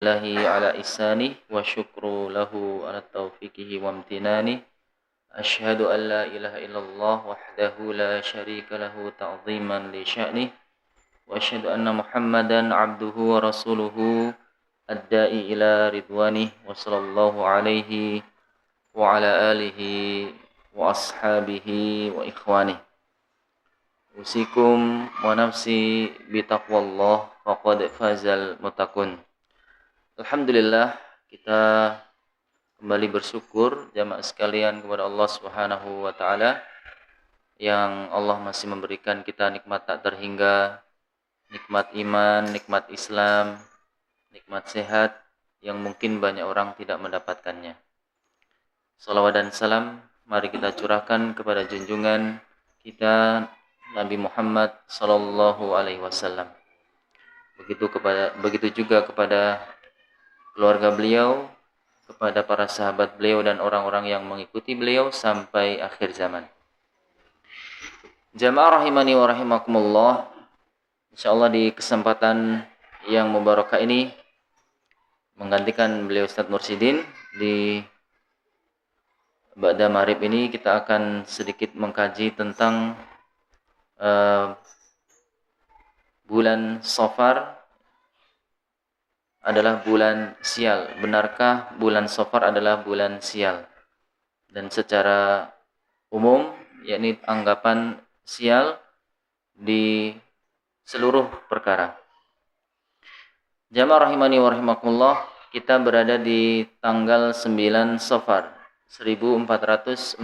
Lahi ala isani wa syukru lahu ala taufiqihi wa amtinani. Asyhadu an la ilaha illallah wahdahu la syarika lahu ta'ziman li sya'nih. Wa asyhadu anna Muhammadan abduhu wa rasuluhu ad-da'i ila ridwanih wa sallallahu alaihi wa ala alihi wa ashabihi wa ikhwanih. Usikum wa nafsi bitaqwallah faqad fazal muttaqun. Alhamdulillah, kita kembali bersyukur jamaah sekalian kepada Allah Subhanahu wa taala yang Allah masih memberikan kita nikmat tak terhingga, nikmat iman, nikmat Islam, nikmat sehat yang mungkin banyak orang tidak mendapatkannya. Salawat dan salam mari kita curahkan kepada junjungan kita Nabi Muhammad sallallahu alaihi wasallam. Begitu juga kepada keluarga beliau, kepada para sahabat beliau dan orang-orang yang mengikuti beliau sampai akhir zaman. Jamaah rahimani wa rahimakumullah. Insyaallah di kesempatan yang mubarakah ini menggantikan beliau Ustaz Mursyidin di ba'da maghrib ini kita akan sedikit mengkaji tentang bulan Safar adalah bulan sial. Benarkah bulan Safar adalah bulan sial? Dan secara umum, yakni anggapan sial di seluruh perkara. Jamaah rahimani wa rahimakumullah, kita berada di tanggal 9 Safar 1446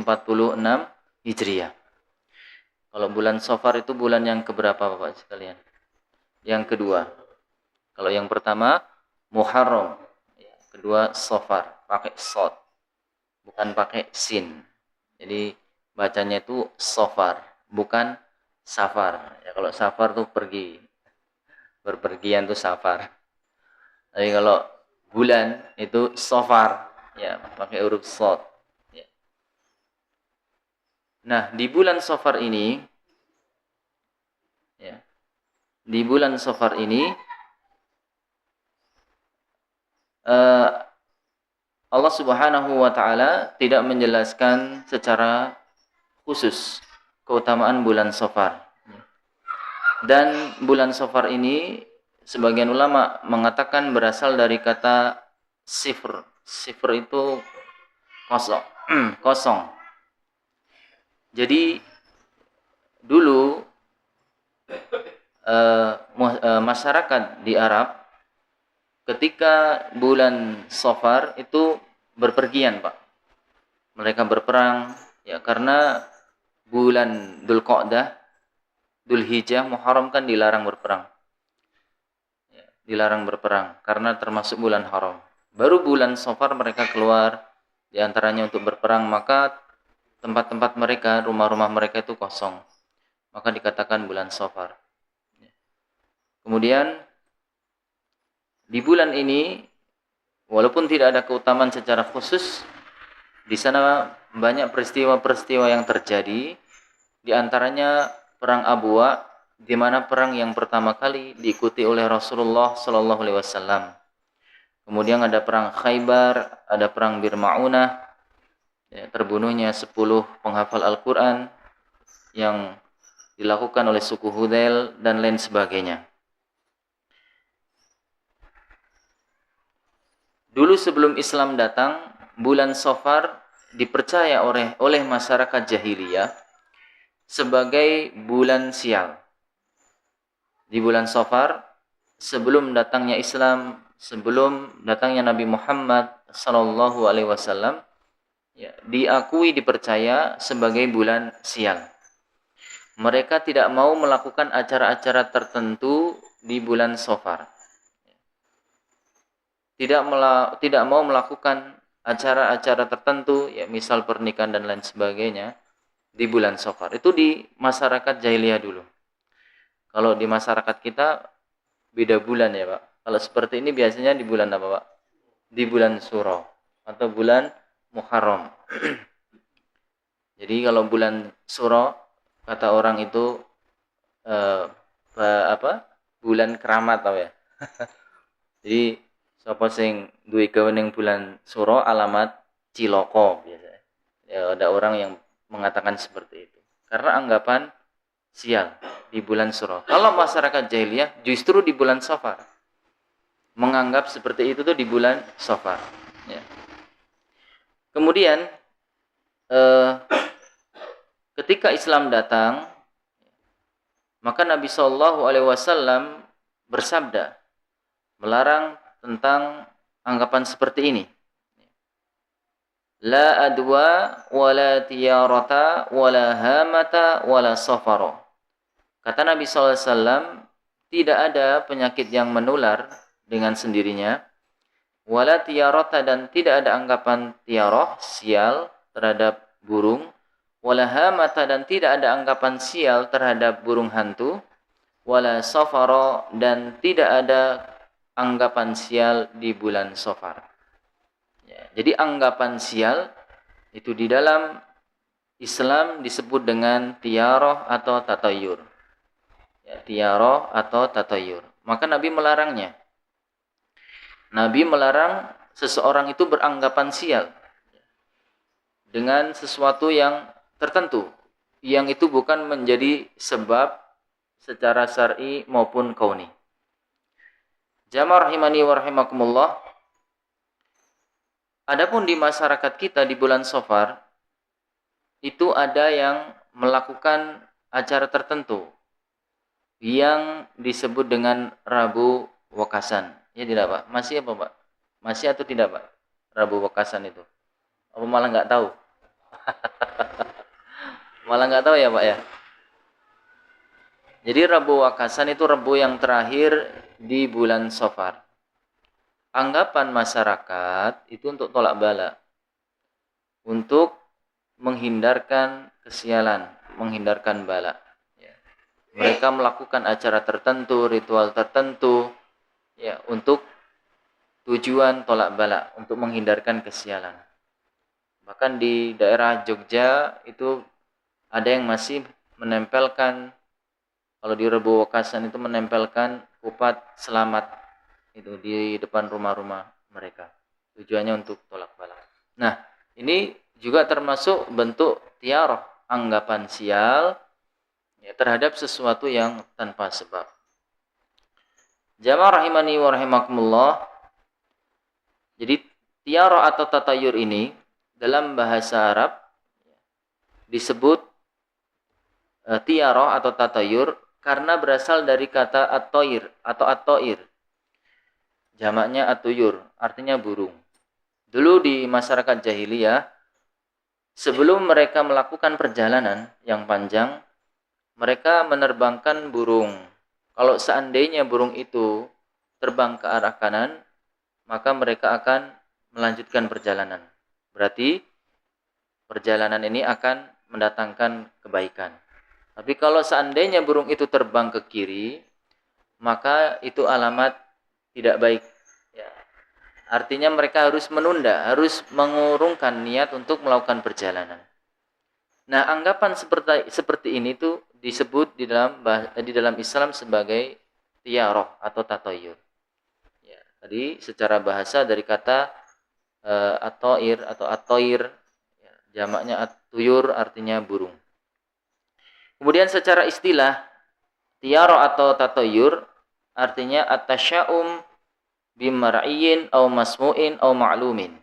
Hijriah. Kalau bulan Safar itu bulan yang keberapa Bapak sekalian? Yang kedua. Kalau yang pertama Muharram, kedua Safar, pakai sod, bukan pakai sin. Jadi bacanya itu Safar, bukan Safar. Ya, kalau Safar tuh pergi, berpergian tuh Safar. Tapi kalau bulan itu Safar, ya pakai huruf sod. Ya. Nah di bulan Safar ini, ya, di bulan Safar ini Allah Subhanahu wa taala tidak menjelaskan secara khusus keutamaan bulan Safar. Dan bulan Safar ini sebagian ulama mengatakan berasal dari kata sifr. Sifr itu kosong. Kosong. Jadi dulu masyarakat di Arab ketika bulan Safar itu berpergian, Pak. Mereka berperang ya karena bulan Dzulqa'dah, Dzulhijjah, Muharram kan dilarang berperang. Ya, dilarang berperang karena termasuk bulan haram. Baru bulan Safar mereka keluar di antaranya untuk berperang, maka tempat-tempat mereka, rumah-rumah mereka itu kosong. Maka dikatakan bulan Safar. Kemudian di bulan ini, walaupun tidak ada keutamaan secara khusus, di sana banyak peristiwa-peristiwa yang terjadi. Di antaranya perang Abwa, di mana perang yang pertama kali diikuti oleh Rasulullah Sallallahu Alaihi Wasallam. Kemudian ada perang Khaybar, ada perang Bir Ma'unah, ya, terbunuhnya 10 penghafal Al-Quran yang dilakukan oleh suku Hudzail dan lain sebagainya. Dulu sebelum Islam datang, bulan Safar dipercaya oleh masyarakat jahiliyah sebagai bulan sial. Di bulan Safar, sebelum datangnya Islam, sebelum datangnya Nabi Muhammad sallallahu alaihi wasallam, ya, dipercaya sebagai bulan sial. Mereka tidak mau melakukan acara-acara tertentu di bulan Safar. Tidak mau melakukan acara-acara tertentu, ya misal pernikahan dan lain sebagainya di bulan Safar. Itu di masyarakat jahiliyah dulu. Kalau di masyarakat kita beda bulan ya Pak. Kalau seperti ini biasanya di bulan apa Pak? Di bulan Suro atau bulan Muharram. Jadi kalau bulan Suro kata orang itu bulan keramat tau ya. Jadi Sapa sing duwe gawe ning bulan Suro alamat ciloko biasanya. Ya, ada orang yang mengatakan seperti itu. Karena anggapan sial di bulan Suro. Kalau masyarakat jahiliyah justru di bulan Safar. Menganggap seperti itu tuh di bulan Safar. Ya. Kemudian ketika Islam datang, maka Nabi Shallallahu Alaihi Wasallam bersabda melarang tentang anggapan seperti ini. La adwa wala tiyarata wala hamata wala safara. Kata Nabi SAW, tidak ada penyakit yang menular dengan sendirinya, wala tiyarata, dan tidak ada anggapan tiaroh, sial terhadap burung, wala hamata, dan tidak ada anggapan sial terhadap burung hantu, wala safara, dan tidak ada anggapan sial di bulan Safar. Ya, jadi anggapan sial itu di dalam Islam disebut dengan tiaroh atau tatayur. Ya, tiaroh atau tatayur. Maka Nabi melarangnya. Nabi melarang seseorang itu beranggapan sial dengan sesuatu yang tertentu, yang itu bukan menjadi sebab secara syar'i maupun kauni. Jamaah rahimani wa rahimakumullah. Adapun di masyarakat kita di bulan Safar itu ada yang melakukan acara tertentu yang disebut dengan Rabu Wakasan. Ya tidak Pak? Masih apa Pak? Masih atau tidak Pak? Rabu Wakasan itu? Apa malah nggak tahu? Malah nggak tahu ya Pak ya? Jadi Rabu Wakasan itu Rabu yang terakhir di bulan Safar. Anggapan masyarakat itu untuk tolak bala. Untuk menghindarkan kesialan, menghindarkan bala. Ya. Mereka melakukan acara tertentu, ritual tertentu, ya, untuk tujuan tolak bala, untuk menghindarkan kesialan. Bahkan di daerah Jogja itu ada yang masih menempelkan, kalau di Rebo Wakasan itu menempelkan kupat selamat itu di depan rumah-rumah mereka. Tujuannya untuk tolak bala. Nah, ini juga termasuk bentuk tiaroh, anggapan sial ya, terhadap sesuatu yang tanpa sebab. Jamaah rahimani wa rahimakumullah. Jadi tiaroh atau tatayur ini dalam bahasa Arab disebut tiaroh atau tatayur karena berasal dari kata at-toir atau at-toir. Jamaknya at-tuyur, artinya burung. Dulu di masyarakat jahiliyah, sebelum mereka melakukan perjalanan yang panjang, mereka menerbangkan burung. Kalau seandainya burung itu terbang ke arah kanan, maka mereka akan melanjutkan perjalanan. Berarti perjalanan ini akan mendatangkan kebaikan. Tapi kalau seandainya burung itu terbang ke kiri, maka itu alamat tidak baik. Ya. Artinya mereka harus menunda, harus mengurungkan niat untuk melakukan perjalanan. Nah, anggapan seperti ini tuh disebut di dalam Islam sebagai tiaroh atau tatayur. Ya, tadi secara bahasa dari kata at-toir atau at-toir, ya, jamaknya at-tuyur artinya burung. Kemudian secara istilah tiaroh atau tatayur artinya at-tasya'um bimar'iyin au masmu'in au ma'lumin.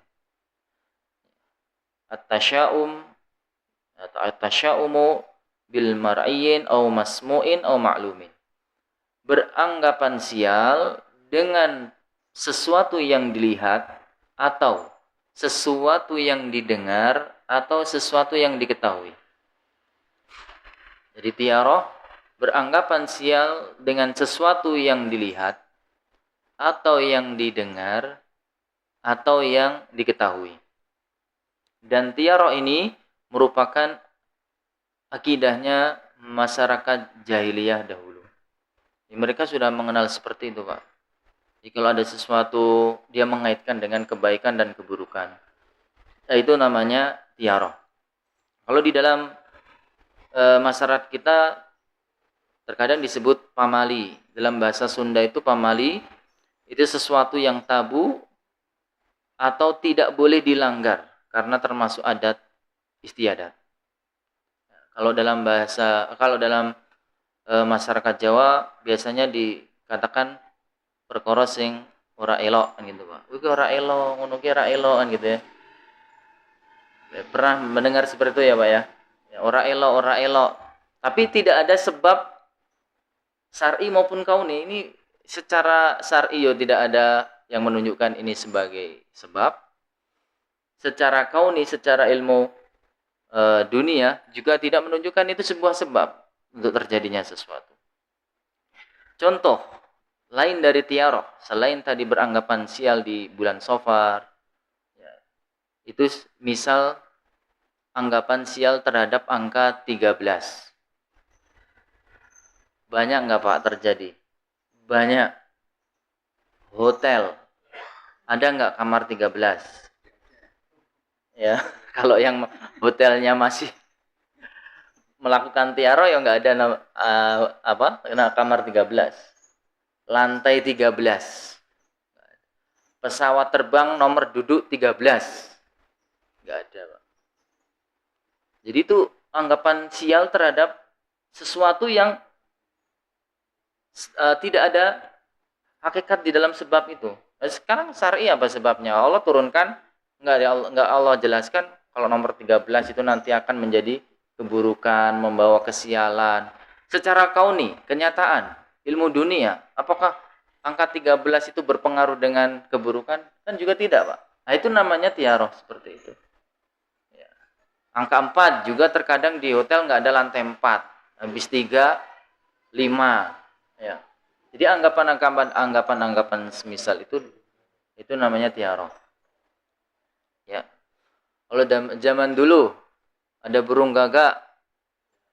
At-tasya'um atau at-tasya'umu bil mar'iyin au masmu'in au ma'lumin. Beranggapan sial dengan sesuatu yang dilihat atau sesuatu yang didengar atau sesuatu yang diketahui. Jadi tiaroh beranggapan sial dengan sesuatu yang dilihat atau yang didengar atau yang diketahui. Dan tiaroh ini merupakan akidahnya masyarakat jahiliyah dahulu. Mereka sudah mengenal seperti itu, Pak. Jadi kalau ada sesuatu dia mengaitkan dengan kebaikan dan keburukan, itu namanya tiaroh. Kalau di dalam masyarakat kita terkadang disebut pamali. Dalam bahasa Sunda itu pamali Itu sesuatu yang tabu atau tidak boleh dilanggar karena termasuk adat istiadat. Kalau dalam masyarakat Jawa biasanya dikatakan perkara sing ora elok kan gitu, Pak. Iki ora elok, ngono ki ora elok kan gitu ya. Pernah mendengar seperti itu ya, Pak ya? Ya, ora elok, ora elok. Tapi tidak ada sebab syar'i maupun kauni. Ini secara syar'i yo tidak ada yang menunjukkan ini sebagai sebab. Secara kauni, secara ilmu dunia juga tidak menunjukkan itu sebuah sebab untuk terjadinya sesuatu. Contoh lain dari tiaroh, selain tadi beranggapan sial di bulan Safar, ya, itu misal anggapan sial terhadap angka 13. Banyak nggak Pak terjadi? Banyak. Hotel, ada nggak kamar 13? Ya, kalau yang hotelnya masih melakukan tiaro ya nggak ada kamar 13. Lantai 13. Pesawat terbang nomor duduk 13. Nggak ada, Pak. Jadi itu anggapan sial terhadap sesuatu yang tidak ada hakikat di dalam sebab itu. Nah, sekarang syar'i apa sebabnya? Allah turunkan, nggak Allah jelaskan kalau nomor 13 itu nanti akan menjadi keburukan, membawa kesialan. Secara kauni, kenyataan, ilmu dunia, apakah angka 13 itu berpengaruh dengan keburukan? Kan juga tidak, Pak. Nah, itu namanya tiaroh seperti itu. Ya. Angka 4 juga terkadang di hotel nggak ada lantai 4. Habis 3, 5. Ya. Jadi anggapan semisal itu namanya tiaroh. Ya. Kalau zaman dulu ada burung gagak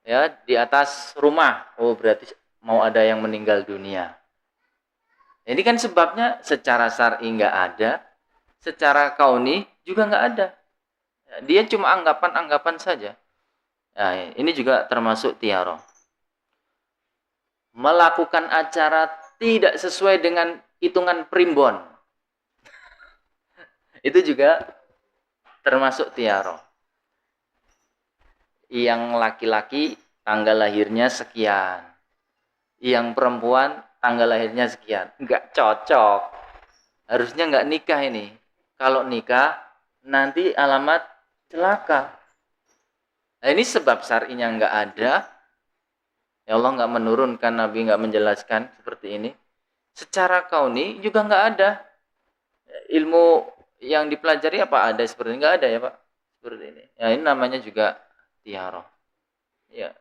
ya di atas rumah, oh berarti mau ada yang meninggal dunia. Ini kan sebabnya secara syar'i nggak ada, secara kauni juga nggak ada. Dia cuma anggapan-anggapan saja. Nah, ini juga termasuk tiaroh. Melakukan acara tidak sesuai dengan hitungan primbon. Itu juga termasuk tiaroh. Yang laki-laki tanggal lahirnya sekian. Yang perempuan tanggal lahirnya sekian. Enggak cocok. Harusnya enggak nikah ini. Kalau nikah nanti alamat celaka. Nah, ini sebab syar'inya enggak ada. Ya Allah enggak menurunkan, Nabi enggak menjelaskan seperti ini. Secara kauni juga enggak ada. Ilmu yang dipelajari apa ada seperti ini? Enggak ada ya, Pak. Seperti ini. Ya, ini namanya juga tiaroh. Ya,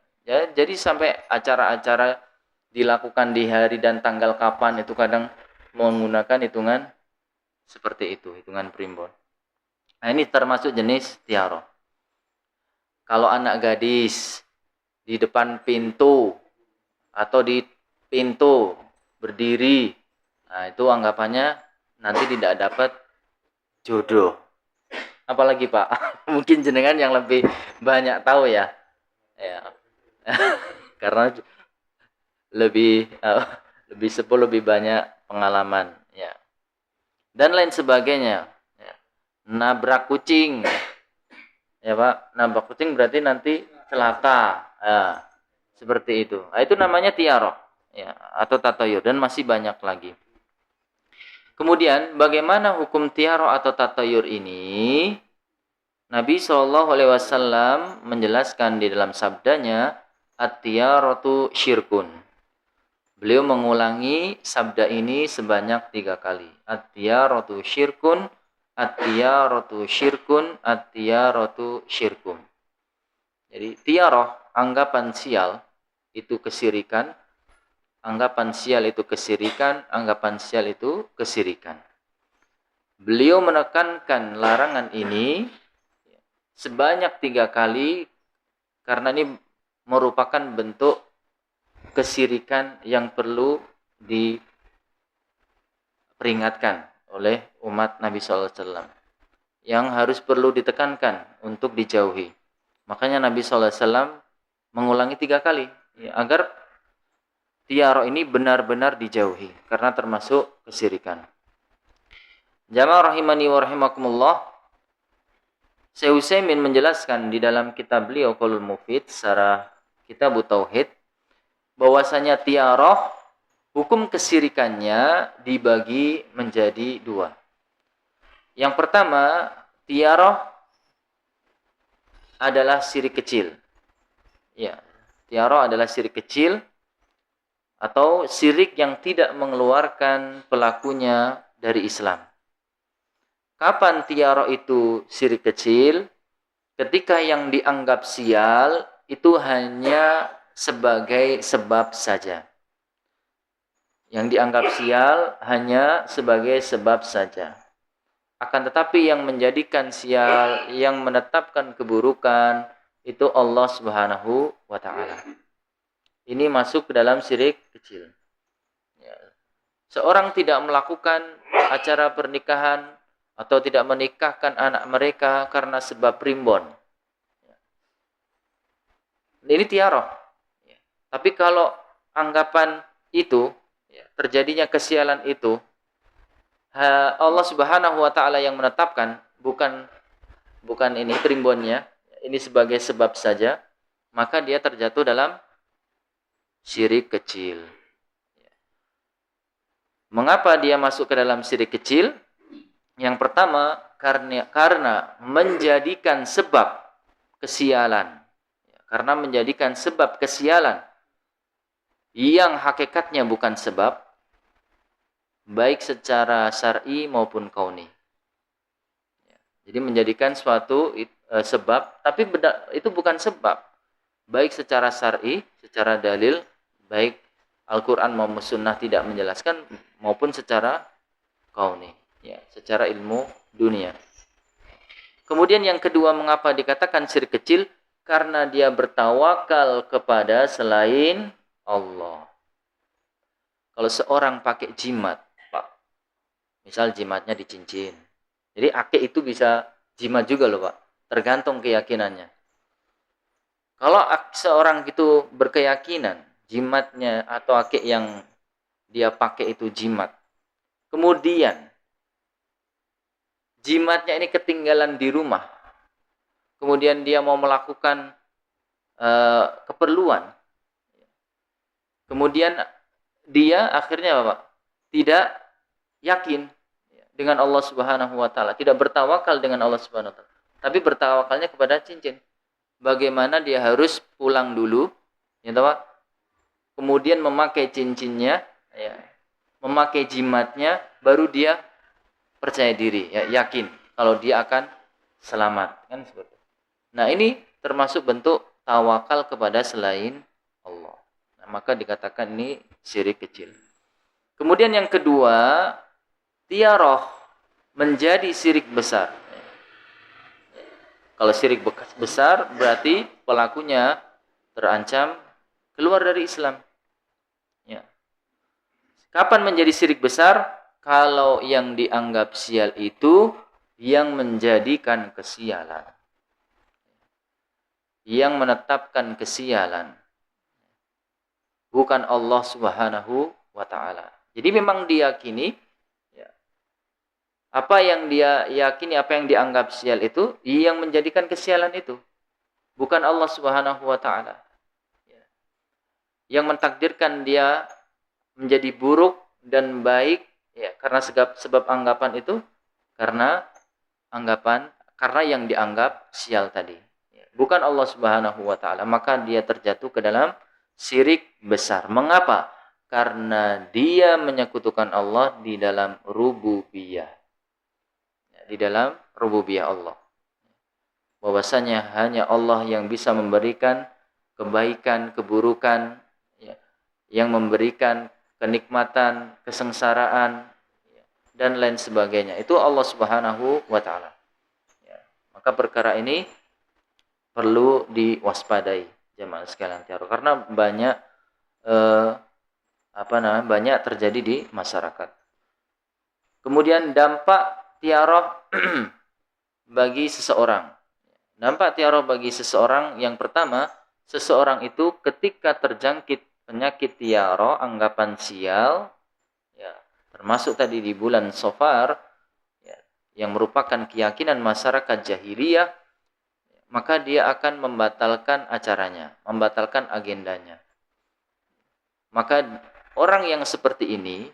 jadi sampai acara-acara dilakukan di hari dan tanggal kapan itu kadang menggunakan hitungan seperti itu, hitungan primbon. Nah, ini termasuk jenis tiaroh. Kalau anak gadis di depan pintu atau di pintu berdiri, nah itu anggapannya nanti tidak dapat jodoh. Apalagi Pak, mungkin jenengan yang lebih banyak tahu ya. Ya. Karena lebih sepuh, lebih banyak pengalaman ya. Dan lain sebagainya ya. Nabrak kucing ya Pak, nabrak kucing berarti nanti celaka ya. Seperti itu. Nah, itu namanya tiaroh ya, atau tatayur, dan masih banyak lagi. Kemudian bagaimana hukum tiaroh atau tatayur ini? Nabi SAW menjelaskan di dalam sabdanya, at-tiyaratu syirkun. Beliau mengulangi sabda ini sebanyak 3 kali. At-tiyaratu syirkun, at-tiyaratu syirkun, at-tiyaratu syirkun. Jadi tiaroh, anggapan sial, itu kesirikan. Anggapan sial itu kesirikan, anggapan sial itu kesirikan. Beliau menekankan larangan ini sebanyak 3 kali karena ini merupakan bentuk kesirikan yang perlu diperingatkan oleh umat Nabi SAW, yang harus perlu ditekankan untuk dijauhi. Makanya Nabi SAW mengulangi 3 kali ya, agar tiara ini benar-benar dijauhi karena termasuk kesyirikan. Jamaah rahimani wa rahimakumullah, Syekh Utsaimin menjelaskan di dalam kitab beliau Qaulul Mufid secara kitab Tauhid bahwasanya tiara hukum kesyirikannya dibagi menjadi dua. Yang pertama, tiara adalah syirik kecil. Ya, tiara adalah syirik kecil atau syirik yang tidak mengeluarkan pelakunya dari Islam. Kapan tiara itu syirik kecil? Ketika yang dianggap sial itu hanya sebagai sebab saja. Yang dianggap sial hanya sebagai sebab saja. Akan tetapi yang menjadikan sial, yang menetapkan keburukan, itu Allah Subhanahu wa ta'ala. Ini masuk ke dalam syirik kecil. Ya. Seorang tidak melakukan acara pernikahan atau tidak menikahkan anak mereka karena sebab primbon. Ya. Ini tiara. Ya. Tapi kalau anggapan itu, ya, terjadinya kesialan itu, Allah Subhanahu wa ta'ala yang menetapkan, bukan ini primbonnya, ini sebagai sebab saja, maka dia terjatuh dalam syirik kecil. Mengapa dia masuk ke dalam syirik kecil? Yang pertama, karena menjadikan sebab kesialan. Karena menjadikan sebab kesialan yang hakikatnya bukan sebab, baik secara syar'i maupun kauni. Jadi menjadikan suatu sebab, tapi itu bukan sebab. Baik secara syar'i, secara dalil, baik Al-Quran maupun Sunnah tidak menjelaskan, maupun secara kauni, ya, secara ilmu dunia. Kemudian yang kedua, mengapa dikatakan syirik kecil? Karena dia bertawakal kepada selain Allah. Kalau seorang pakai jimat, Pak, misal jimatnya di cincin. Jadi akik itu bisa jimat juga loh, Pak. Tergantung keyakinannya. Kalau seorang itu berkeyakinan jimatnya atau akik yang dia pakai itu jimat, kemudian jimatnya ini ketinggalan di rumah, kemudian dia mau melakukan keperluan, kemudian dia akhirnya apa? Tidak yakin dengan Allah Subhanahu wa ta'ala, tidak bertawakal dengan Allah Subhanahu wa ta'ala, tapi bertawakalnya kepada cincin. Bagaimana dia harus pulang dulu, ya tahu? Kemudian memakai cincinnya, ya, memakai jimatnya, baru dia percaya diri, ya, yakin kalau dia akan selamat, kan seperti itu. Nah, ini termasuk bentuk tawakal kepada selain Allah. Nah, maka dikatakan ini syirik kecil. Kemudian yang kedua, tiarah menjadi syirik besar. Kalau syirik besar berarti pelakunya terancam keluar dari Islam. Ya. Kapan menjadi syirik besar? Kalau yang dianggap sial itu yang menjadikan kesialan, yang menetapkan kesialan, bukan Allah Subhanahu wa ta'ala. Jadi memang diyakini, ya, apa yang dia yakini, apa yang dianggap sial itu, yang menjadikan kesialan itu, bukan Allah Subhanahu wa ta'ala. Ya. Yang mentakdirkan dia menjadi buruk dan baik, ya, karena sebab anggapan itu, karena yang dianggap sial tadi, ya, bukan Allah Subhanahu wa ta'ala, maka dia terjatuh ke dalam syirik besar. Mengapa? Karena dia menyekutukan Allah di dalam rububiyah. Di dalam rububiyah Allah. Bahwasanya hanya Allah yang bisa memberikan kebaikan, keburukan, ya, yang memberikan kenikmatan, kesengsaraan, ya, dan lain sebagainya. Itu Allah Subhanahu wa ta'ala. Ya, maka perkara ini perlu diwaspadai jemaah sekalian tiara, karena banyak banyak terjadi di masyarakat. Kemudian dampak tiarah bagi seseorang. Dampak tiarah bagi seseorang, yang pertama, seseorang itu ketika terjangkit penyakit tiaro, anggapan sial, ya, termasuk tadi di bulan Safar, ya, yang merupakan keyakinan masyarakat jahiliyah, maka dia akan membatalkan acaranya, membatalkan agendanya. Maka orang yang seperti ini,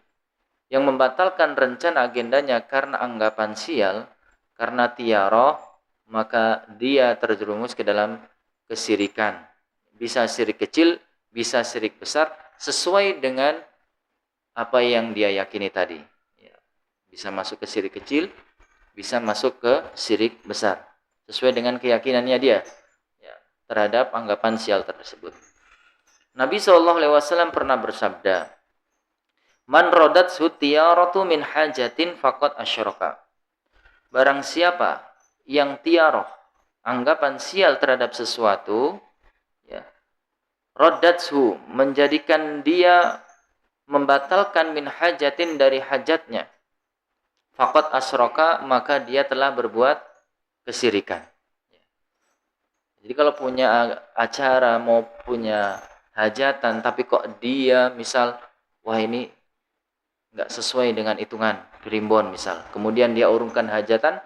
yang membatalkan rencana agendanya karena anggapan sial, karena tiaro, maka dia terjerumus ke dalam kesyirikan. Bisa syirik kecil, bisa syirik besar, sesuai dengan apa yang dia yakini tadi. Ya. Bisa masuk ke syirik kecil, bisa masuk ke syirik besar. Sesuai dengan keyakinannya dia, ya, terhadap anggapan sial tersebut. Nabi SAW pernah bersabda, Man rodat sutiyaratu min hajatin faqad asyraka. Barang siapa yang tiaroh, anggapan sial terhadap sesuatu, ya, rodathu, menjadikan dia membatalkan min hajatin dari hajatnya, faqad asyraka, maka dia telah berbuat kesyirikan. Jadi kalau punya acara, mau punya hajatan, tapi kok dia misal, wah ini nggak sesuai dengan hitungan primbon misal, kemudian dia urungkan hajatan,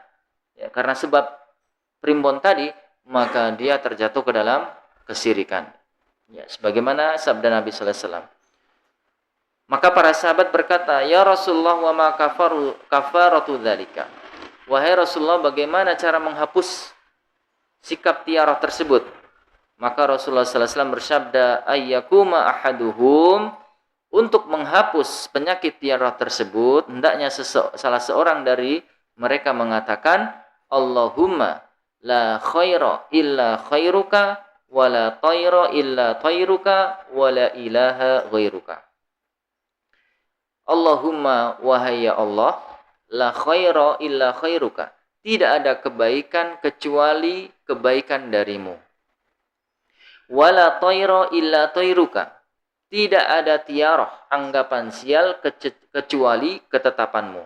ya, karena sebab primbon tadi, maka dia terjatuh ke dalam kesyirikan. Ya, sebagaimana sabda Nabi sallallahu alaihi wasallam. Maka para sahabat berkata, "Ya Rasulullah, wa ma kafaratu dzalika?" Wahai Rasulullah, bagaimana cara menghapus sikap tiarah tersebut? Maka Rasulullah sallallahu alaihi wasallam bersabda, "Ayyakuma ahaduhum," untuk menghapus penyakit tiarah tersebut, hendaknya salah seorang dari mereka mengatakan, Allahumma la khaira illa khairuka, wa la tayra illa tayruka, wa la ilaha ghairuka. Allahumma, wahai ya Allah, la khaira illa khairuka. Tidak ada kebaikan kecuali kebaikan darimu. Wa la tayra illa tayruka. Tidak ada tiarah, anggapan sial kecuali ketetapanmu.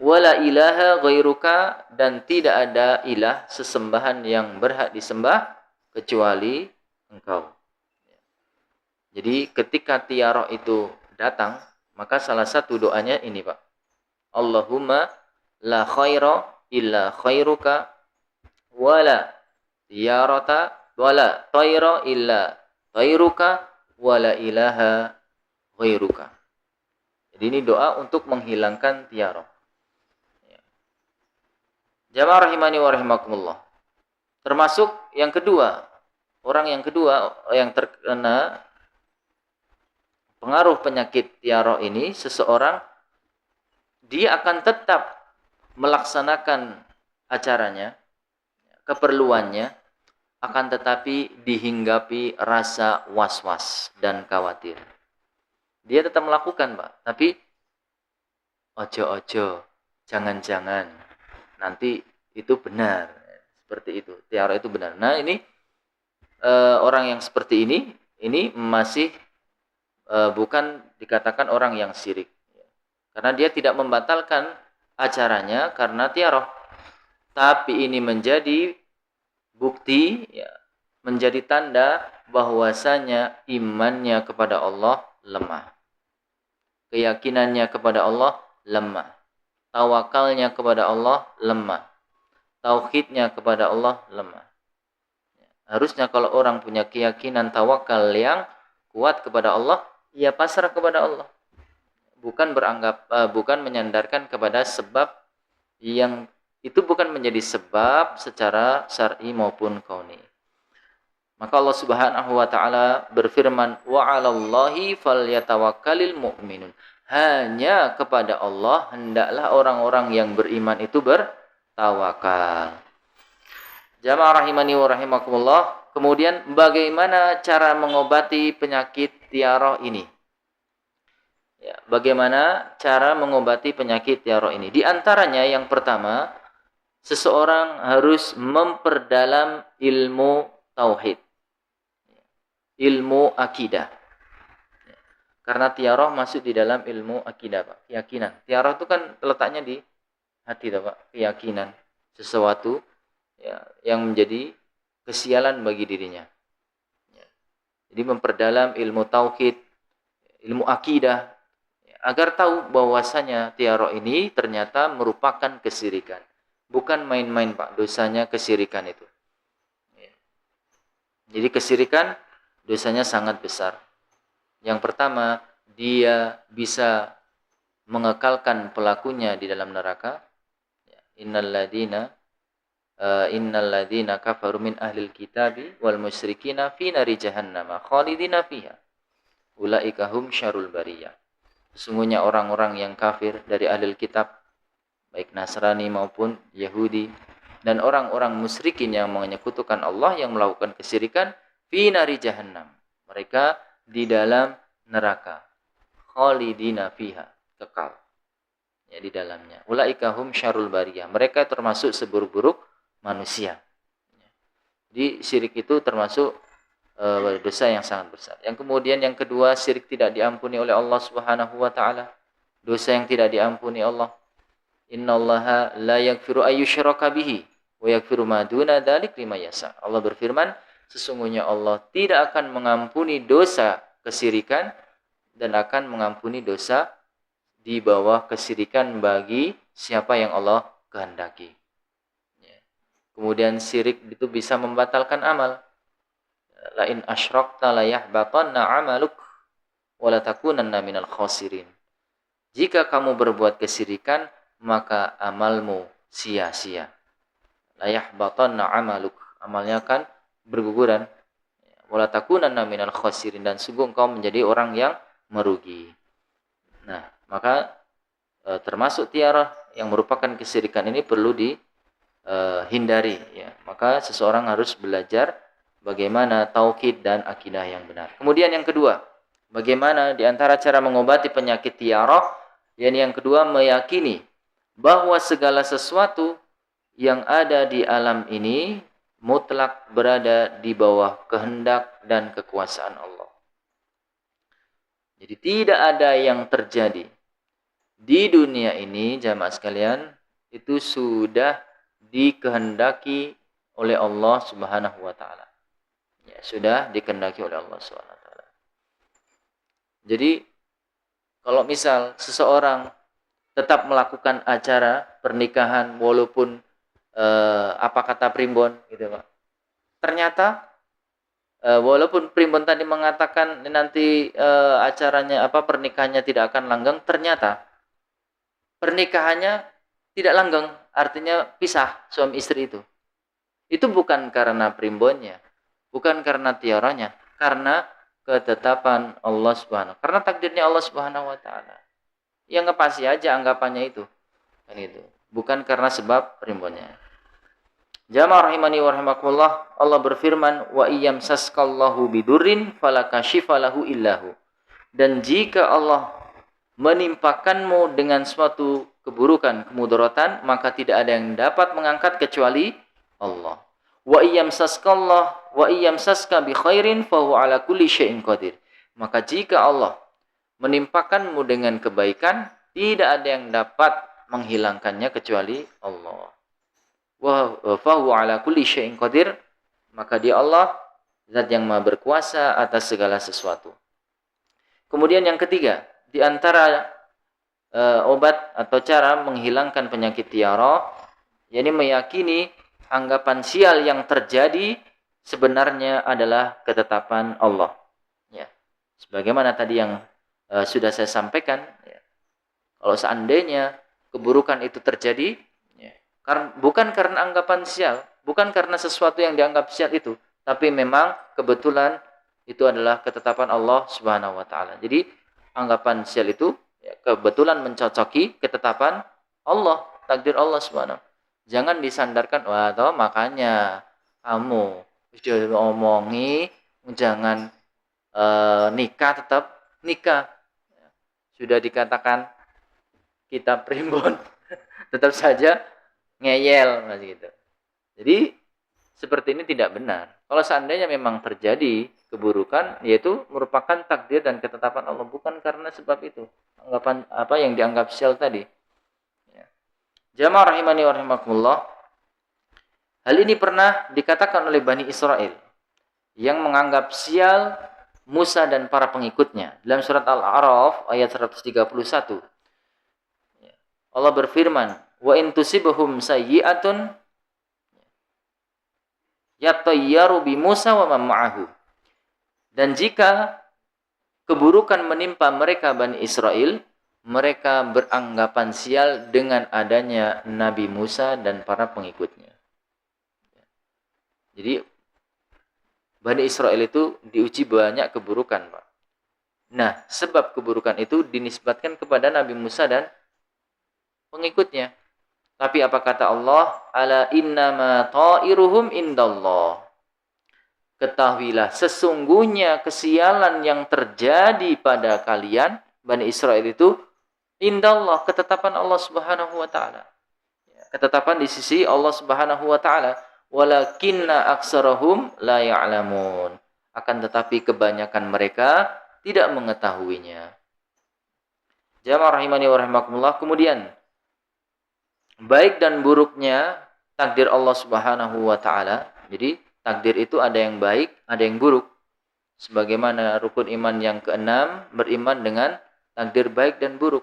Wala ilaha ghairuka, dan tidak ada ilah sesembahan yang berhak disembah kecuali engkau. Jadi ketika tiarah itu datang, maka salah satu doanya ini, Pak. Allahumma la khaira illa khairuka, wala tiarata wala tayra illa tayruka, wala ilaha ghairuka. Jadi ini doa untuk menghilangkan tiarah. Jamaah rahimani wa rahimakumullah. Termasuk yang kedua, orang yang kedua yang terkena pengaruh penyakit tiarah ini, seseorang dia akan tetap melaksanakan acaranya, keperluannya, akan tetapi dihinggapi rasa was-was dan khawatir. Dia tetap melakukan, Pak, tapi ojo-ojo, jangan-jangan nanti itu benar, seperti itu, tiarah itu benar. Nah ini orang yang seperti ini masih bukan dikatakan orang yang syirik, karena dia tidak membatalkan acaranya karena tiarah, tapi ini menjadi bukti, ya, menjadi tanda bahwasanya imannya kepada Allah lemah, keyakinannya kepada Allah lemah, tawakalnya kepada Allah lemah, tauhidnya kepada Allah lemah. Harusnya kalau orang punya keyakinan tawakal yang kuat kepada Allah, ia pasrah kepada Allah, bukan menyandarkan kepada sebab yang itu bukan menjadi sebab secara syar'i maupun kauni. Maka Allah Subhanahu wa taala berfirman, wa 'alallahi falyatawakkalul mu'minun. Hanya kepada Allah hendaklah orang-orang yang beriman itu bertawakal. Jamaah rahimani wa rahimakumullah. Kemudian bagaimana cara mengobati penyakit tiarah ini? Ya, bagaimana cara mengobati penyakit tiarah ini? Di antaranya yang pertama, seseorang harus memperdalam ilmu tauhid, ilmu akidah. Karena tiarah masuk di dalam ilmu akidah, Pak. Keyakinan. Tiarah itu kan letaknya di hati, Pak. Keyakinan sesuatu, ya, yang menjadi kesialan bagi dirinya. Ya. Jadi memperdalam ilmu tauhid, ilmu akidah, agar tahu bahwasanya tiara ini ternyata merupakan kesyirikan. Bukan main-main Pak, dosanya kesyirikan itu. Jadi kesyirikan dosanya sangat besar. Yang pertama, dia bisa mengekalkan pelakunya di dalam neraka. Innal ladzina kafaru min ahlil kitabi wal musyrikina fi nari jahannam khalidina fiha. Ulaika hum syarrul bariyah. Sesungguhnya orang-orang yang kafir dari ahlil kitab, baik Nasrani maupun Yahudi, dan orang-orang musyrikin yang menyekutukan Allah, yang melakukan kesyirikan, fi nari jahannam. Mereka di dalam neraka. Khalidina fiha, kekal. Ya, di dalamnya. Ulaika hum syarrul bariyah. Mereka termasuk seburuk-buruk manusia. Jadi syirik itu termasuk dosa yang sangat besar. Yang kemudian yang kedua, syirik tidak diampuni oleh Allah Subhanahu wa taala. Dosa yang tidak diampuni Allah. Innallaha la yaghfiru ayyushraka bihi wa yaghfiru ma duna dzalik liman yasha. Allah berfirman, sesungguhnya Allah tidak akan mengampuni dosa kesyirikan dan akan mengampuni dosa di bawah kesyirikan bagi siapa yang Allah kehendaki. Kemudian syirik itu bisa membatalkan amal. La in asyrakta la yahbatanna 'amaluk wa la takunanna minal khasirin. Jika kamu berbuat kesyirikan, maka amalmu sia-sia. La yahbatanna 'amaluk. Amalnya akan berguguran. Wa la takunanna minal khasirin, dan sungguh engkau menjadi orang yang merugi. Nah, maka termasuk tiara yang merupakan kesyirikan ini perlu hindari, ya. Maka seseorang harus belajar bagaimana tauhid dan akidah yang benar. Kemudian yang kedua, bagaimana di antara cara mengobati penyakit tiara, yang kedua, meyakini bahwa segala sesuatu yang ada di alam ini mutlak berada di bawah kehendak dan kekuasaan Allah. Jadi tidak ada yang terjadi di dunia ini, jamaah sekalian, itu sudah dikehendaki oleh Allah Subhanahu wa taala. Ya, sudah dikehendaki oleh Allah Subhanahu wa taala. Jadi kalau misal seseorang tetap melakukan acara pernikahan walaupun apa kata primbon gitu, Pak. Ternyata walaupun primbon tadi mengatakan nanti acaranya pernikahannya tidak akan langgeng, ternyata pernikahannya tidak langgeng, artinya pisah suami istri itu. Itu bukan karena primbonnya, bukan karena tiaranya, karena ketetapan Allah Subhanahu, karena takdirnya Allah Subhanahu wa taala. Yang ngepasi aja anggapannya itu. Kan itu. Bukan karena sebab primbonnya. Jamaah rahimani wa rahimakumullah, Allah berfirman, wa iyamsaskallahu bidurrin fala kashifa lahu illahu. Dan jika Allah menimpakanmu dengan suatu keburukan, kemudaratan, maka tidak ada yang dapat mengangkat kecuali Allah. Wa iyamsaska bi khairin fa huwa ala kulli syai'in qadir. Maka jika Allah menimpakanmu dengan kebaikan, tidak ada yang dapat menghilangkannya kecuali Allah. Wa fa huwa ala kulli syai'in qadir. Maka dia Allah, zat yang Maha berkuasa atas segala sesuatu. Kemudian yang ketiga, di antara obat atau cara menghilangkan penyakit tiara, yakni meyakini anggapan sial yang terjadi sebenarnya adalah ketetapan Allah. Ya. Sebagaimana tadi yang sudah saya sampaikan, ya. Kalau seandainya keburukan itu terjadi, ya, bukan karena anggapan sial, bukan karena sesuatu yang dianggap sial itu, tapi memang kebetulan itu adalah ketetapan Allah Subhanahu wa taala. Jadi anggapan sial itu ya, kebetulan mencocoki ketetapan Allah, takdir Allah Subhanahu. Jangan disandarkan, wah toh makanya kamu sudah omongi jangan nikah, tetap nikah. Sudah dikatakan kitab primbon, tetap saja ngeyel gitu. Jadi seperti ini tidak benar. Kalau seandainya memang terjadi keburukan, yaitu merupakan takdir dan ketetapan Allah, bukan karena sebab itu. Anggapan apa yang dianggap sial tadi. Ya. Jamaah rahimani wa rahimakumullah. Hal ini pernah dikatakan oleh Bani Israel yang menganggap sial Musa dan para pengikutnya. Dalam surat Al-A'raf ayat 131. Allah berfirman, "Wa in tusibhum sayyi'atun yatayyaru bi Musa wa man ma'ahu." Dan jika keburukan menimpa mereka Bani Israel, mereka beranggapan sial dengan adanya Nabi Musa dan para pengikutnya. Jadi Bani Israel itu diuji banyak keburukan, Pak. Nah, sebab keburukan itu dinisbatkan kepada Nabi Musa dan pengikutnya. Tapi apa kata Allah? Ala innama ta'iruhum indallah. Ketahuilah, sesungguhnya kesialan yang terjadi pada kalian, Bani Israel itu, indallah, ketetapan Allah Subhanahu wa Ta'ala. Ketetapan di sisi Allah Subhanahu wa Ta'ala. Walakinna aksarahum la ya'lamun. Akan tetapi kebanyakan mereka tidak mengetahuinya. Jamaah rahimani wa rahimakumullah. Kemudian, baik dan buruknya takdir Allah Subhanahu wa Ta'ala. Jadi, takdir itu ada yang baik, ada yang buruk. Sebagaimana rukun iman yang keenam, beriman dengan takdir baik dan buruk.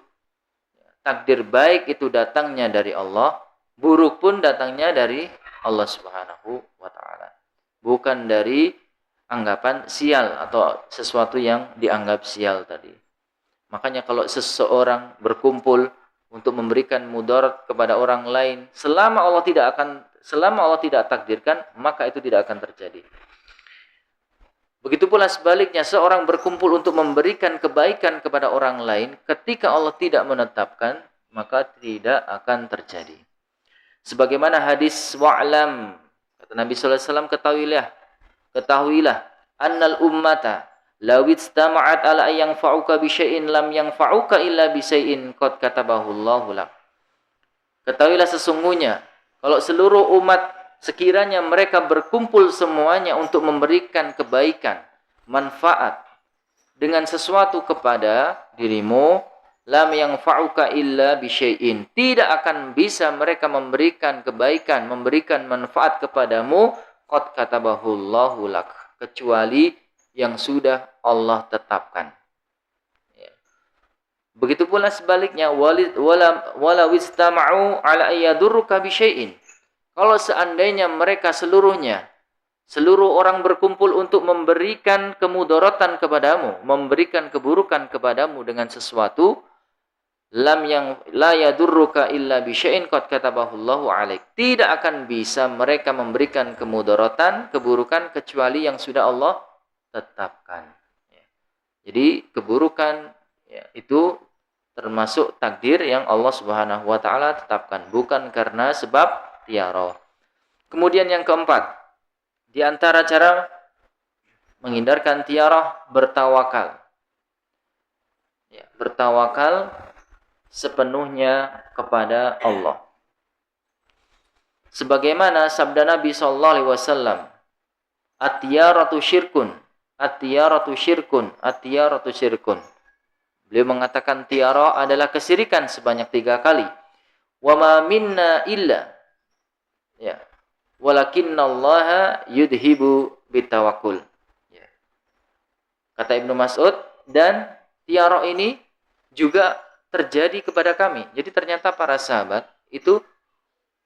Takdir baik itu datangnya dari Allah, buruk pun datangnya dari Allah Subhanahu wa Ta'ala. Bukan dari anggapan sial atau sesuatu yang dianggap sial tadi. Makanya kalau seseorang berkumpul untuk memberikan mudarat kepada orang lain, selama Allah tidak takdirkan, maka itu tidak akan terjadi. Begitu pula sebaliknya, seorang berkumpul untuk memberikan kebaikan kepada orang lain, ketika Allah tidak menetapkan, maka tidak akan terjadi. Sebagaimana hadis wa'lam, kata Nabi sallallahu alaihi wasallam, ketahuilah annal ummata law istama'at ala yanfa'uka bi syai'in lam yanfa'uka illa bi syai'in qad katabahu Allahu lak. Ketahuilah sesungguhnya kalau seluruh umat sekiranya mereka berkumpul semuanya untuk memberikan kebaikan, manfaat dengan sesuatu kepada dirimu, lam yanfa'uka illa bi syai'in. Tidak akan bisa mereka memberikan kebaikan, memberikan manfaat kepadamu, qad katabahu Allahu lak, kecuali yang sudah Allah tetapkan. Begitu pula sebaliknya, wala wistama'u ala ayyadurruka bi syai'in. Kalau seandainya mereka seluruh orang berkumpul untuk memberikan kemudaratan kepadamu, memberikan keburukan kepadamu dengan sesuatu, la yadurruka illa bi syai'in qad katabahu Allahu 'alaik. Tidak akan bisa mereka memberikan kemudaratan, keburukan kecuali yang sudah Allah tetapkan. Jadi keburukan itu termasuk takdir yang Allah Subhanahu wa Ta'ala tetapkan, bukan karena sebab tiara. Kemudian yang keempat, di antara cara menghindarkan tiara, bertawakal. Bertawakal sepenuhnya kepada Allah. Sebagaimana sabda Nabi sallallahu alaihi wasallam, at-tiyaratu syirkun, at-tiyaratu syirkun, at-tiyaratu syirkun. Beliau mengatakan tiara adalah kesyirikan sebanyak 3 kali. Wa ma minna illa walakinnallaha yudhibu bitawakkul. Kata Ibnu Mas'ud, dan tiara ini juga terjadi kepada kami. Jadi ternyata para sahabat itu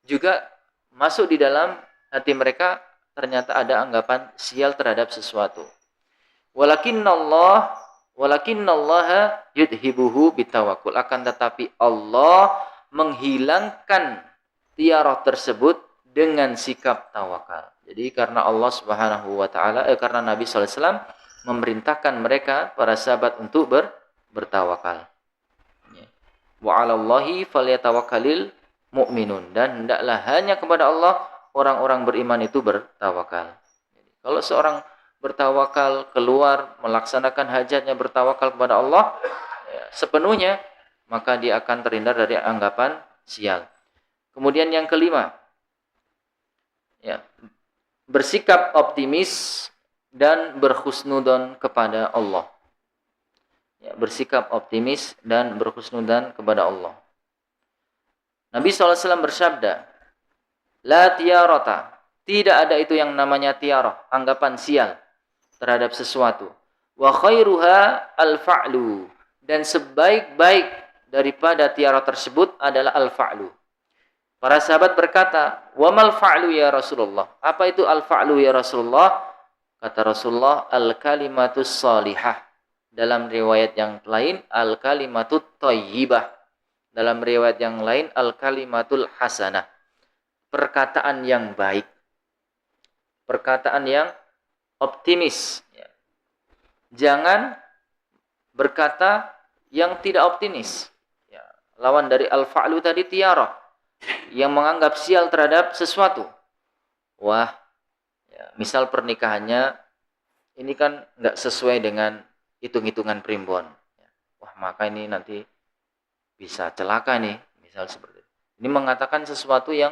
juga masuk di dalam hati mereka, ternyata ada anggapan sial terhadap sesuatu. Walakinallaha yudhibuhu bitawakul. Akan tetapi Allah menghilangkan tiara tersebut dengan sikap tawakal. Jadi karena Allah Subhanahu wa Ta'ala, karena Nabi sallallahu alaihi wasallam memerintahkan mereka, para sahabat, untuk bertawakal. Wa 'alallahi falyatawakkalul mu'minun. Dan hendaklah hanya kepada Allah orang-orang beriman itu bertawakal. Jadi, kalau seorang bertawakal, keluar melaksanakan hajatnya, bertawakal kepada Allah sepenuhnya, maka dia akan terhindar dari anggapan sial. Kemudian yang kelima, bersikap optimis dan berhusnudzon kepada Allah. Bersikap optimis dan berhusnudzon kepada Allah. Nabi SAW bersabda, la tiarata, tidak ada itu yang namanya tiarah, anggapan sial terhadap sesuatu. wa khairuha al-fa'lu, dan sebaik-baik daripada tiara tersebut adalah al-fa'lu. Para sahabat berkata, wa mal fa'lu ya Rasulullah? Apa itu al-fa'lu ya Rasulullah? Kata Rasulullah, al-kalimatus salihah. Dalam riwayat yang lain, al-kalimatut thayyibah. Dalam riwayat yang lain, al-kalimatul hasanah. Perkataan yang baik. Perkataan yang optimis. Jangan berkata yang tidak optimis. Lawan dari al-fa'lu tadi tiara, yang menganggap sial terhadap sesuatu. Wah, misal pernikahannya ini kan nggak sesuai dengan hitung-hitungan primbon. Wah, maka ini nanti bisa celaka nih, misal seperti itu. Ini mengatakan sesuatu yang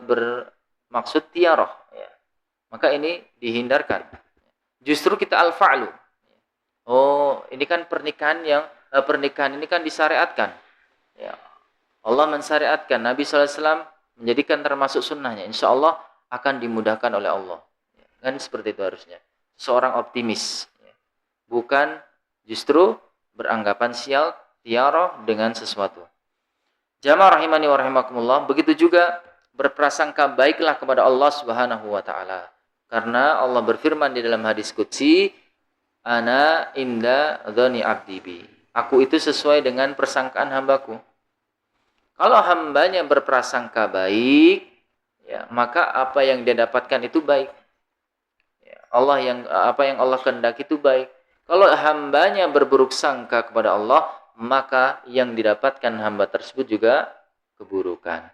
bermaksud tiara. Maka ini dihindarkan. Justru kita al-fa'lu. Oh, ini kan pernikahan ini kan disyariatkan. Ya. Allah mensyariatkan, Nabi SAW menjadikan termasuk sunnahnya. Insya Allah akan dimudahkan oleh Allah. Kan seperti itu harusnya. Seorang optimis. Bukan justru beranggapan sial, tiara dengan sesuatu. Jamaah rahimani wa rahimakumullah. Begitu juga berprasangka baiklah kepada Allah Subhanahu wa taala. Karena Allah berfirman di dalam hadis qudsi, ana inda dzani abdi bi. Aku itu sesuai dengan persangkaan hambaku. Kalau hambanya berprasangka baik, maka apa yang dia dapatkan itu baik. Apa yang Allah kehendaki itu baik. Kalau hambanya berburuk sangka kepada Allah, maka yang didapatkan hamba tersebut juga keburukan.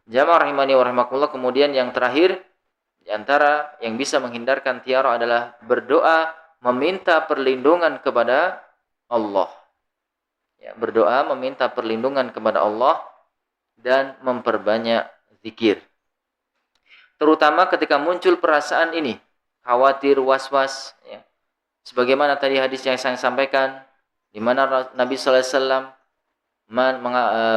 Jamaah rahimani wa rahimakumullah. Kemudian yang terakhir, di antara yang bisa menghindarkan tiara adalah berdoa meminta perlindungan kepada Allah. Berdoa meminta perlindungan kepada Allah dan memperbanyak zikir. Terutama ketika muncul perasaan ini, khawatir, was-was. Sebagaimana tadi hadis yang saya sampaikan, di mana Nabi sallallahu alaihi wasallam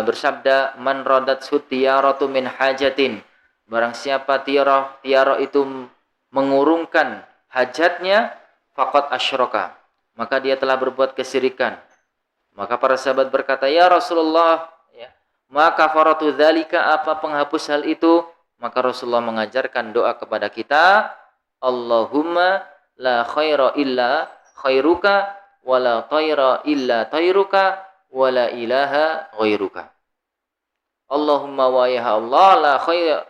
bersabda, man radat sutiyaratu min hajatin. Barang siapa tiara itu mengurungkan hajatnya, faqad asyraka, maka dia telah berbuat kesyirikan. Maka para sahabat berkata, ya Rasulullah, maka kafaratu dzalika, apa penghapus hal itu? Maka Rasulullah mengajarkan doa kepada kita, Allahumma la khaira illa khairuka, wa la tayra illa tayruka, wa la ilaha ghairuka. Allahumma wa ya Allah,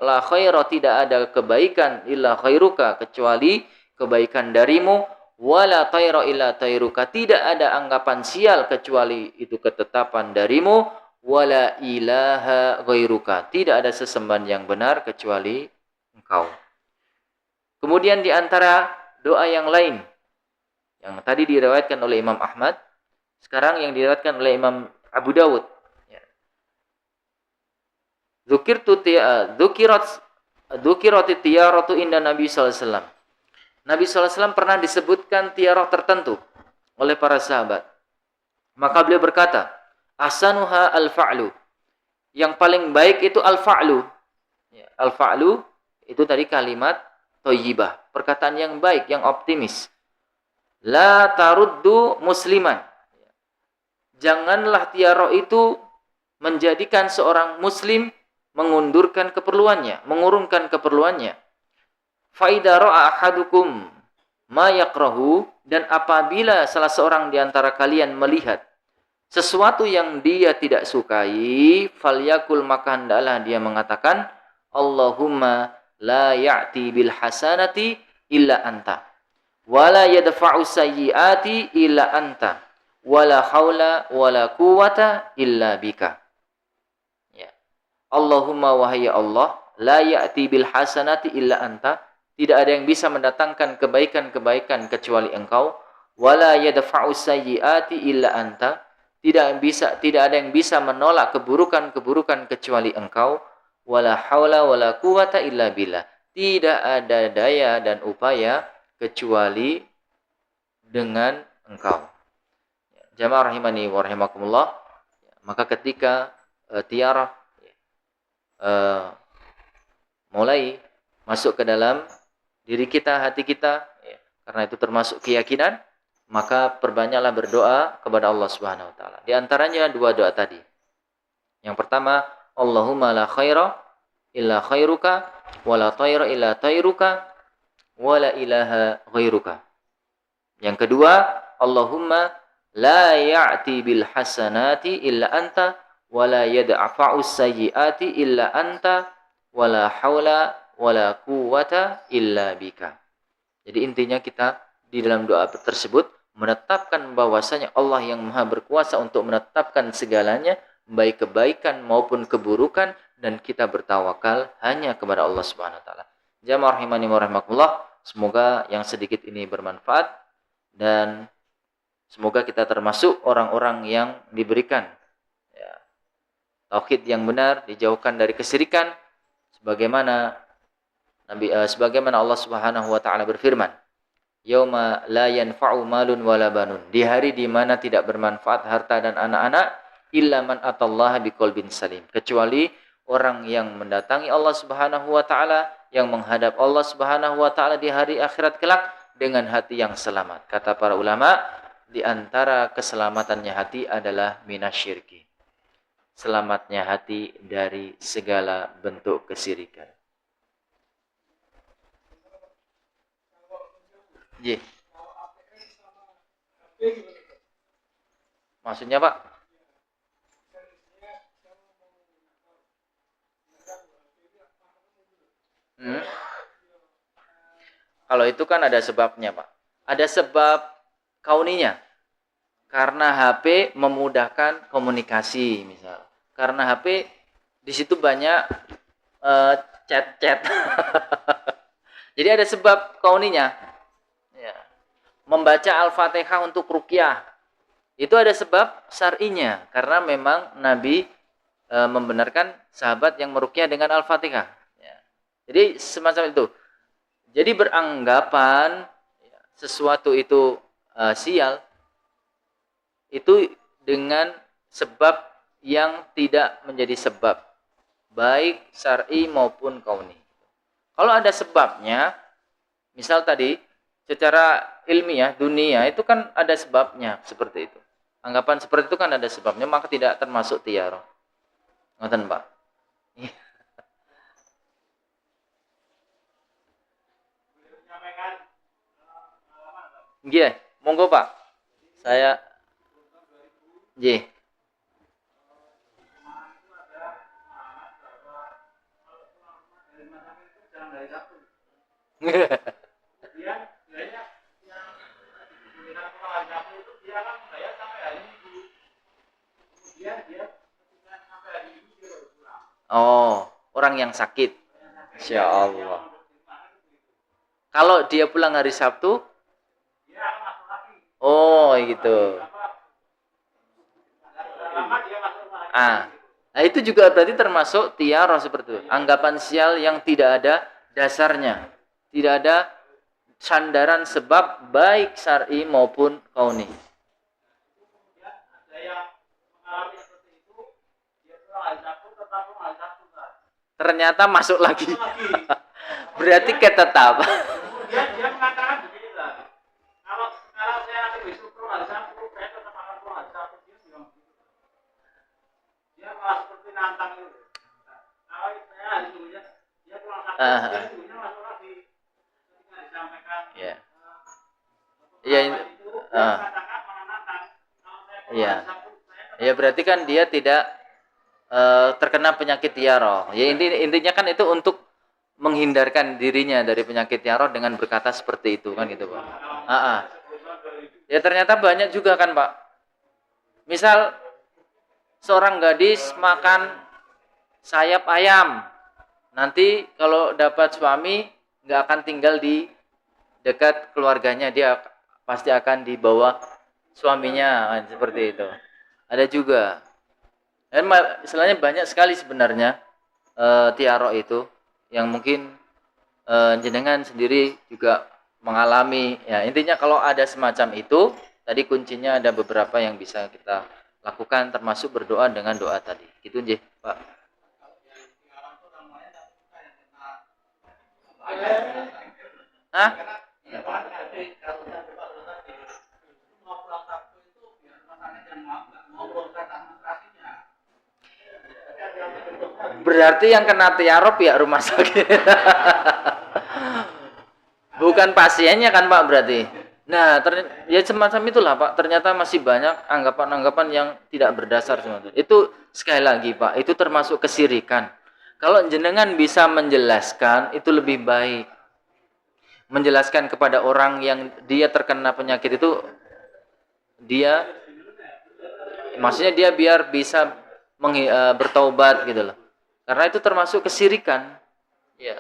la khaira, tidak ada kebaikan illa khairuka, kecuali kebaikan darimu, wala tayra illa tayruka, tidak ada anggapan sial kecuali itu ketetapan darimu, wala ilaha ghairuka, tidak ada sesembahan yang benar kecuali engkau. Kemudian di antara doa yang lain yang tadi diriwayatkan oleh Imam Ahmad, sekarang yang diriwayatkan oleh Imam Abu Dawud. Dzukirat tiyaratu inda Nabi sallallahu alaihi wasallam. Nabi sallallahu alaihi wasallam pernah disebutkan tiara tertentu oleh para sahabat. Maka beliau berkata, ahsanuha al-fa'lu. Yang paling baik itu al-fa'lu. Al-fa'lu itu tadi kalimat thayyibah, perkataan yang baik, yang optimis. La taruddu musliman. Janganlah tiara itu menjadikan seorang muslim mengundurkan keperluannya, mengurungkan keperluannya. Fa idza ra'a ahadukum ma yakrahu, dan apabila salah seorang di antara kalian melihat sesuatu yang dia tidak sukai, falyakul, maka hendaklah dia mengatakan, Allahumma la ya'ti bil hasanati illa anta, wala yadfa'u sayyiati illa anta, wala haula wala quwata illa bika. Allahumma wahai Allah, la ya'ti bil hasanati illa anta, tidak ada yang bisa mendatangkan kebaikan-kebaikan kecuali engkau, wala yadfa'u sayyiati illa anta, tidak ada yang bisa menolak keburukan-keburukan kecuali engkau, wala haula wala quwata illa billah, tidak ada daya dan upaya kecuali dengan engkau. Jamaah rahimani wa rahimakumullah. Maka ketika tiara mulai masuk ke dalam diri kita, hati kita, karena itu termasuk keyakinan, maka perbanyaklah berdoa kepada Allah Subhanahu wa taala. Di antaranya dua doa tadi. Yang pertama, Allahumma la khaira illa khairuka wa la tayra illa tayruka wa la ilaha ghairuka. Yang kedua, Allahumma la ya'ti bil hasanati illa anta wa la yad'afa'u sayyiati illa anta wa la haula wa la quwwata illa bika. Jadi intinya kita di dalam doa tersebut menetapkan bahwasanya Allah yang Maha berkuasa untuk menetapkan segalanya, baik kebaikan maupun keburukan, dan kita bertawakal hanya kepada Allah Subhanahu wa taala. Jamaah rahimani wa rahimakumullah, semoga yang sedikit ini bermanfaat dan semoga kita termasuk orang-orang yang diberikan ya, tauhid yang benar, dijauhkan dari kesyirikan, sebagaimana Allah Subhanahu wa taala berfirman, yauma la yanfa'u malun wala banun, di hari di mana tidak bermanfaat harta dan anak-anak, illa man atallaha biqalbin salim, kecuali orang yang mendatangi Allah Subhanahu wa taala, yang menghadap Allah Subhanahu wa taala di hari akhirat kelak dengan hati yang selamat. Kata para ulama, di antara keselamatannya hati adalah minasyirki, selamatnya hati dari segala bentuk kesyirikan. Ye. Maksudnya Pak? Kalau itu kan ada sebabnya Pak. Ada sebab kauninya. Karena HP memudahkan komunikasi misal. Karena HP di situ banyak chat-chat. Jadi ada sebab kauninya. Ya. Membaca Al-Fatihah untuk ruqyah. Itu ada sebab syar'inya. Karena memang Nabi membenarkan sahabat yang meruqyah dengan Al-Fatihah. Ya. Jadi semacam itu. Jadi beranggapan ya, sesuatu itu sial, itu dengan sebab yang tidak menjadi sebab, baik syar'i maupun kauni. Kalau ada sebabnya, misal tadi secara ilmiah dunia itu kan ada sebabnya seperti itu. Anggapan seperti itu kan ada sebabnya, maka tidak termasuk tiara. Ngoten Pak. Nggih, monggo Pak. Saya nggih. Oh, orang yang sakit. Insya Allah. Kalau dia pulang hari Sabtu, oh gitu. Nah itu juga berarti termasuk tiara seperti itu. Anggapan sial yang tidak ada dasarnya. Tidak ada sandaran sebab baik syar'i maupun kauni. Ternyata masuk lagi. Berarti ketetap. Dia mengatakan begini lah. Kalau saya nanti besok pulang hari Sabtu, saya tetap akan pulang hari Sabtu. Dia bilang begitu. Dia malah seperti nantang itu. Kalau saya hari Jumatnya, dia pulang Sabtu, dia Jumatnya masuk lagi. Ketika disampaikan. Iya. Iya ini. Iya. Ya berarti kan dia tidak terkena penyakit tiara. Ya intinya kan itu untuk menghindarkan dirinya dari penyakit tiara dengan berkata seperti itu kan gitu Pak. Ya ternyata banyak juga kan Pak. Misal seorang gadis makan sayap ayam, nanti kalau dapat suami nggak akan tinggal di dekat keluarganya, dia pasti akan dibawa suaminya seperti itu. Ada juga. Dan istilahnya banyak sekali sebenarnya tiara itu yang mungkin jenengan sendiri juga mengalami. Ya intinya kalau ada semacam itu, tadi kuncinya ada beberapa yang bisa kita lakukan, termasuk berdoa dengan doa tadi. Gitu nggih, Pak. Hah? berarti yang kena tiarop ya rumah sakit. Bukan pasiennya kan Pak berarti. Nah, ya semacam itulah Pak. Ternyata masih banyak anggapan-anggapan yang tidak berdasar sebenarnya. Itu sekali lagi Pak, itu termasuk kesirikan. Kalau jenengan bisa menjelaskan, itu lebih baik. Menjelaskan kepada orang yang dia terkena penyakit itu, dia, maksudnya dia biar bisa bertaubat gitu loh. Karena itu termasuk kesirikan. Ya.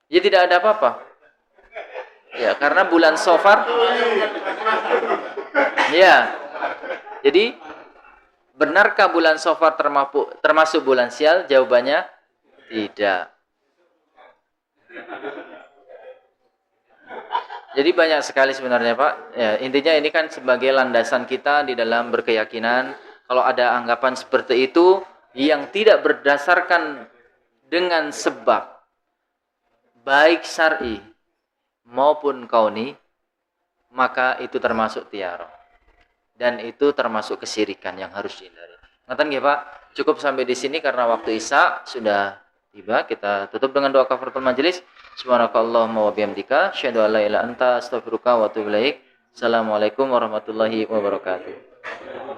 Ya tidak ada apa-apa. Ya, karena bulan Safar. Ya. Jadi benarkah bulan Safar termasuk bulan sial? Jawabannya tidak. Jadi banyak sekali sebenarnya Pak. Ya, intinya ini kan sebagai landasan kita di dalam berkeyakinan. Kalau ada anggapan seperti itu yang tidak berdasarkan dengan sebab baik syar'i maupun kauni, maka itu termasuk tiarah. Dan itu termasuk kesyirikan yang harus dihindari. Ngaten nggih Pak? Cukup sampai di sini karena waktu Isya sudah tiba. Kita tutup dengan doa kafaratul majelis. Subhanakallahumma wa bihamdika asyhadu an la ilaha illa anta astaghfiruka wa atubu ilaik. Assalamualaikum warahmatullahi wabarakatuh.